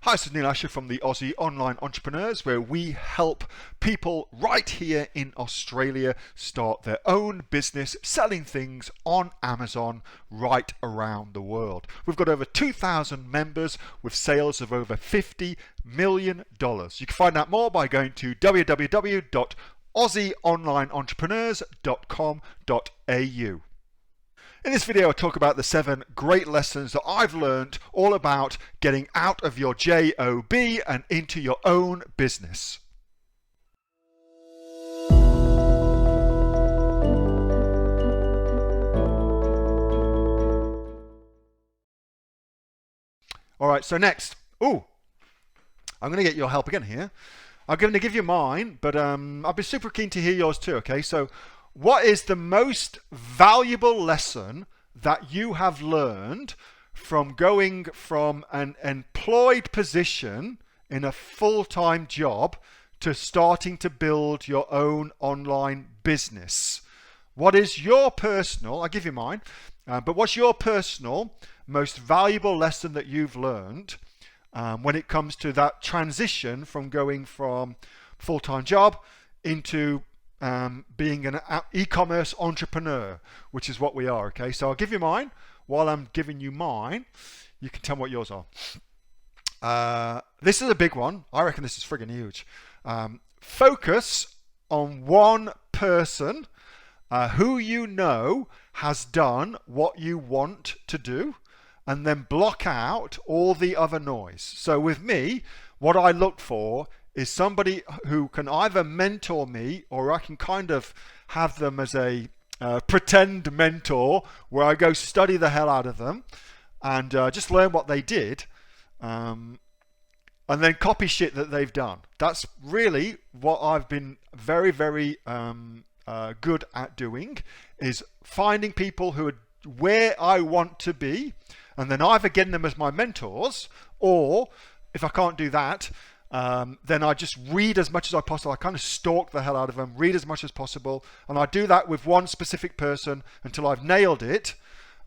Hi, this is Neil Asher from the Aussie Online Entrepreneurs, where we help people right here in Australia start their own business selling things on Amazon right around the world. We've got over 2,000 members with sales of over $50 million. You can find out more by going to www.aussieonlineentrepreneurs.com.au. In this video, I'll talk about the 7 great lessons that I've learned all about getting out of your JOB and into your own business. All right, so next, I'm going to get your help again here. I'm going to give you mine, but I'll be super keen to hear yours too, okay? So what is the most valuable lesson that you have learned from going from an employed position in a full-time job to starting to build your own online business? What is your personal, I'll give you mine, but what's your personal most valuable lesson that you've learned when it comes to that transition from going from full-time job into being an e-commerce entrepreneur, which is what we are, okay? So I'll give you mine. While I'm giving you mine, you can tell me what yours are. This is a big one. I reckon this is friggin' huge. Focus on one person who you know has done what you want to do, and then block out all the other noise. So with me, what I look for is somebody who can either mentor me, or I can kind of have them as a pretend mentor where I go study the hell out of them and just learn what they did and then copy shit that they've done. That's really what I've been very, very good at doing, is finding people who are where I want to be and then either getting them as my mentors, or if I can't do that, then I just read as much as I possible. I kind of stalk the hell out of them, read as much as possible, and I do that with one specific person until I've nailed it,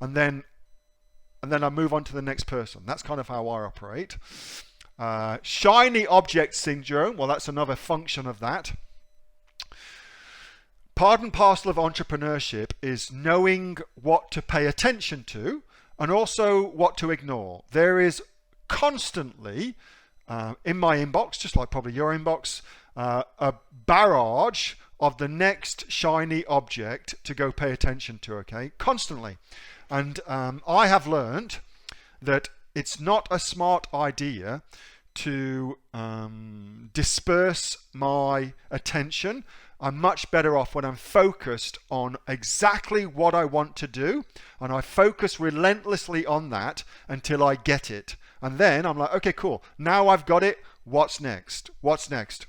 and then I move on to the next person. That's kind of how I operate. Shiny object syndrome, well, that's another function of that. Part and parcel of entrepreneurship is knowing what to pay attention to and also what to ignore. There is constantly in my inbox, just like probably your inbox, a barrage of the next shiny object to go pay attention to, okay? Constantly. And I have learned that it's not a smart idea to disperse my attention. I'm much better off when I'm focused on exactly what I want to do, and I focus relentlessly on that until I get it. And then I'm like, okay, cool. Now I've got it. What's next? What's next?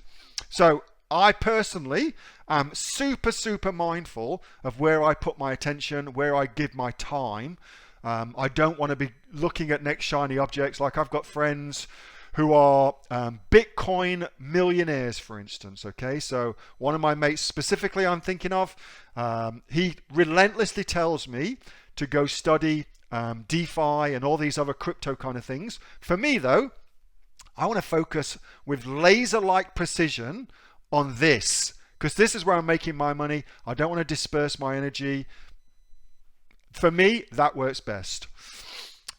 So I personally am super, super mindful of where I put my attention, where I give my time. I don't want to be looking at next shiny objects. Like, I've got friends who are Bitcoin millionaires, for instance, okay? So one of my mates specifically I'm thinking of, he relentlessly tells me to go study DeFi and all these other crypto kind of things. For me though, I want to focus with laser-like precision on this, because this is where I'm making my money. I don't want to disperse my energy. For me, that works best.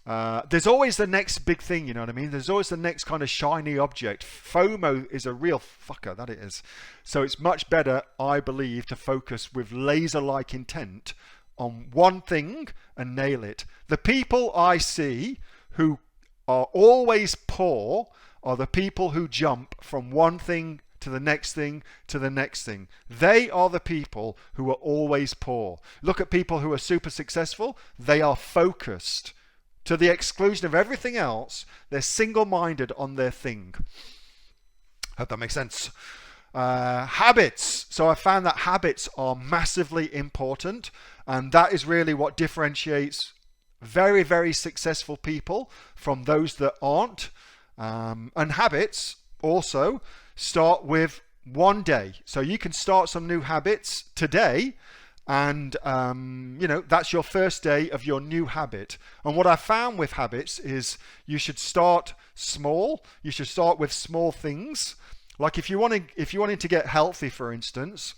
There's always the next big thing, you know what I mean? There's always the next kind of shiny object. FOMO is a real fucker, that it is. So it's much better, I believe, to focus with laser-like intent on one thing and nail it. The people I see who are always poor are the people who jump from one thing to the next thing to the next thing. They are the people who are always poor. Look at people who are super successful. They are focused to the exclusion of everything else. They're single-minded on their thing. Hope that makes sense. Habits. So I found that habits are massively important, and that is really what differentiates very, very successful people from those that aren't. And habits also start with one day. So you can start some new habits today And that's your first day of your new habit. And what I found with habits is you should start small. You should start with small things. Like if you wanted to get healthy, for instance,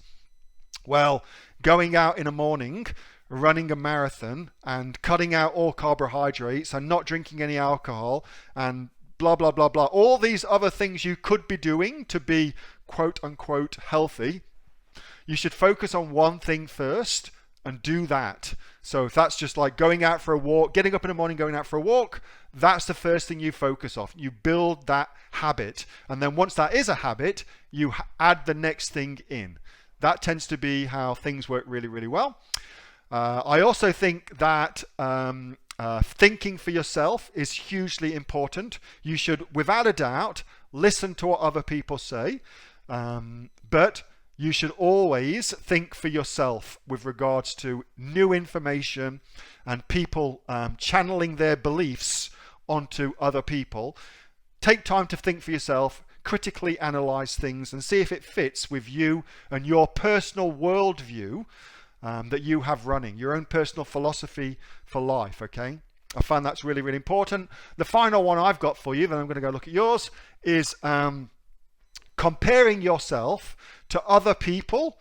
well, going out in the morning, running a marathon, and cutting out all carbohydrates, and not drinking any alcohol, and blah blah blah blah, all these other things you could be doing to be quote unquote healthy. You should focus on one thing first and do that. So if that's just like going out for a walk, getting up in the morning, going out for a walk, that's the first thing you focus on. You build that habit. And then once that is a habit, you add the next thing in. That tends to be how things work really, really well. I also think that thinking for yourself is hugely important. You should, without a doubt, listen to what other people say, but you should always think for yourself with regards to new information and people channeling their beliefs onto other people. Take time to think for yourself, critically analyze things, and see if it fits with you and your personal worldview that you have running, your own personal philosophy for life, okay? I find that's really, really important. The final one I've got for you, then I'm going to go look at yours, is comparing yourself to other people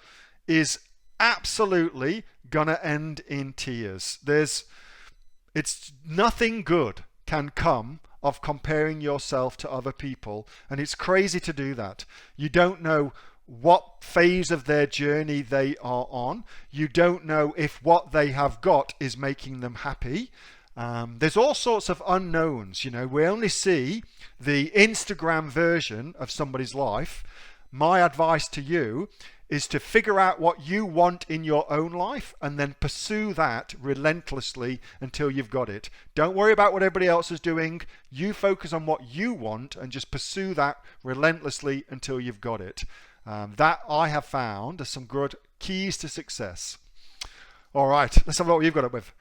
is absolutely gonna end in tears. It's nothing good can come of comparing yourself to other people, and it's crazy to do that. You don't know what phase of their journey they are on. You don't know if what they have got is making them happy. There's all sorts of unknowns. We only see the Instagram version of somebody's life. My advice to you is to figure out what you want in your own life and then pursue that relentlessly until you've got it. Don't worry about what everybody else is doing. You focus on what you want and just pursue that relentlessly until you've got it. That I have found are some good keys to success. All right, let's have a look what you've got up with.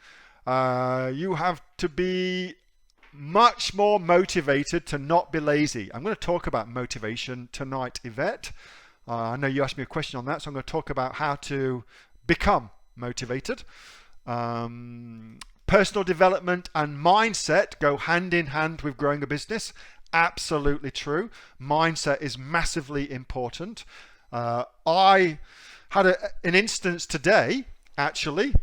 You have to be much more motivated to not be lazy. I'm going to talk about motivation tonight, Yvette. I know you asked me a question on that, so I'm going to talk about how to become motivated. Personal development and mindset go hand in hand with growing a business. Absolutely true. Mindset is massively important. I had an instance today, actually,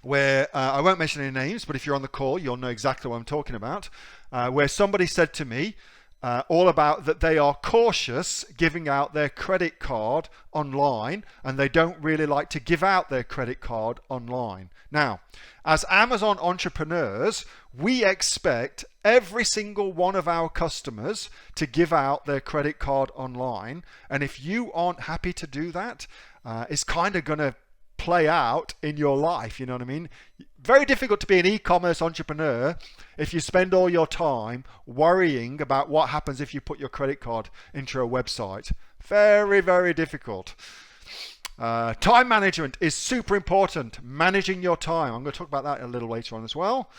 where I won't mention any names, but if you're on the call, you'll know exactly what I'm talking about, where somebody said to me all about that they are cautious giving out their credit card online, and they don't really like to give out their credit card online. Now, as Amazon entrepreneurs, we expect every single one of our customers to give out their credit card online, and if you aren't happy to do that, it's kind of going to play out in your life, you know what I mean? Very difficult to be an e-commerce entrepreneur if you spend all your time worrying about what happens if you put your credit card into a website. Very, very difficult. Time management is super important. Managing your time. I'm going to talk about that a little later on as well.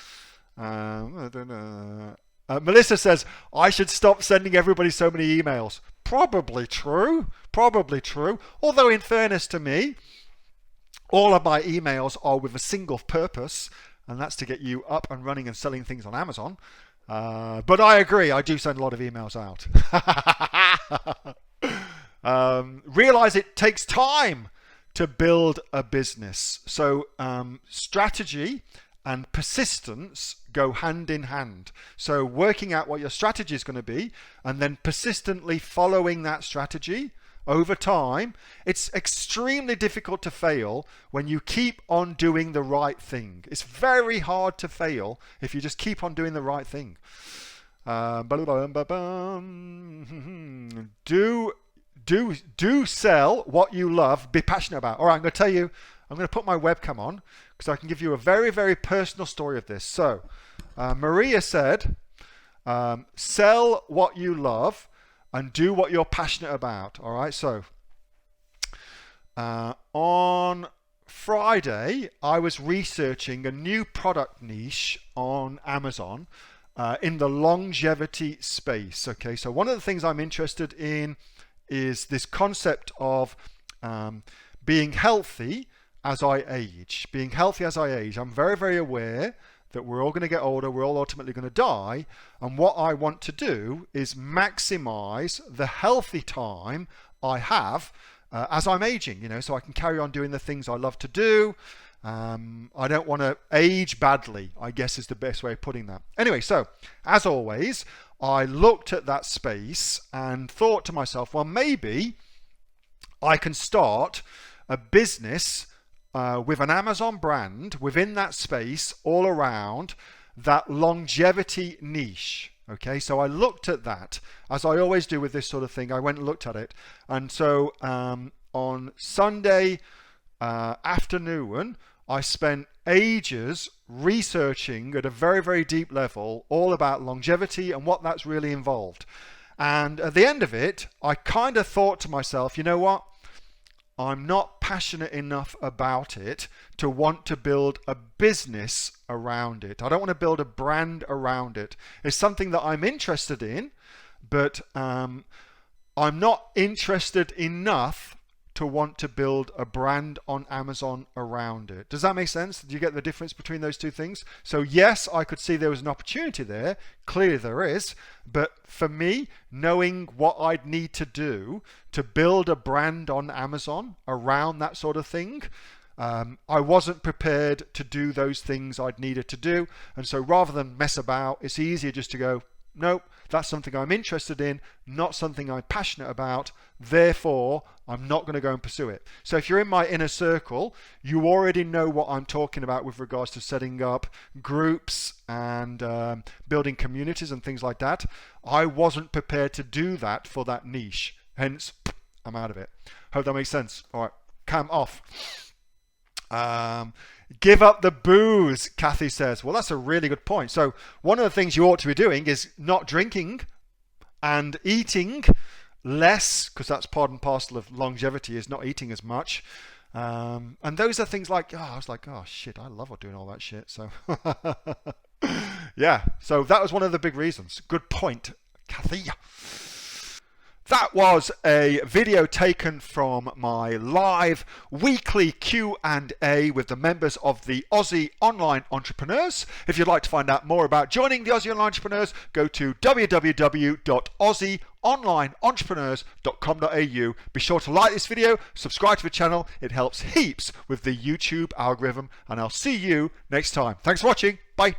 Melissa says, I should stop sending everybody so many emails. Probably true. Probably true. Although in fairness to me, all of my emails are with a single purpose, and that's to get you up and running and selling things on Amazon. But I agree, I do send a lot of emails out. Realize it takes time to build a business. So strategy and persistence go hand in hand. So working out what your strategy is going to be and then persistently following that strategy over time. It's extremely difficult to fail when you keep on doing the right thing. It's very hard to fail if you just keep on doing the right thing. Do sell what you love, be passionate about. All right, I'm going to tell you, I'm going to put my webcam on because I can give you a very, very personal story of this. So Maria said, sell what you love and do what you're passionate about. All right, so on Friday, I was researching a new product niche on Amazon in the longevity space. Okay, so one of the things I'm interested in is this concept of being healthy as I age, being healthy as I age. I'm very, very aware that we're all going to get older, we're all ultimately going to die, and what I want to do is maximize the healthy time I have as I'm aging, you know, so I can carry on doing the things I love to do. I don't want to age badly, I guess is the best way of putting that. Anyway, so as always, I looked at that space and thought to myself, well, maybe I can start a business with an Amazon brand within that space all around that longevity niche. Okay, so I looked at that, as I always do with this sort of thing. I went and looked at it, and so on Sunday afternoon, I spent ages researching at a very, very deep level all about longevity and what that's really involved. And at the end of it, I kind of thought to myself, you know what? I'm not passionate enough about it to want to build a business around it. I don't want to build a brand around it. It's something that I'm interested in, but I'm not interested enough to want to build a brand on Amazon around it. Does that make sense? Do you get the difference between those two things? So yes, I could see there was an opportunity there. Clearly there is. But for me, knowing what I'd need to do to build a brand on Amazon around that sort of thing, I wasn't prepared to do those things I'd needed to do. And so rather than mess about, it's easier just to go, nope, that's something I'm interested in, not something I'm passionate about, therefore I'm not going to go and pursue it. So if you're in my inner circle, you already know what I'm talking about with regards to setting up groups and building communities and things like that. I wasn't prepared to do that for that niche, hence I'm out of it. Hope that makes sense. All right, cam off. Give up the booze, Kathy says. Well, that's a really good point. So one of the things you ought to be doing is not drinking and eating less, because that's part and parcel of longevity, is not eating as much. And those are things like, I was like, oh shit, I love doing all that shit. So yeah, so that was one of the big reasons. Good point, Kathy. That was a video taken from my live weekly Q&A with the members of the Aussie Online Entrepreneurs. If you'd like to find out more about joining the Aussie Online Entrepreneurs, go to www.aussieonlineentrepreneurs.com.au. Be sure to like this video, subscribe to the channel. It helps heaps with the YouTube algorithm, and I'll see you next time. Thanks for watching. Bye.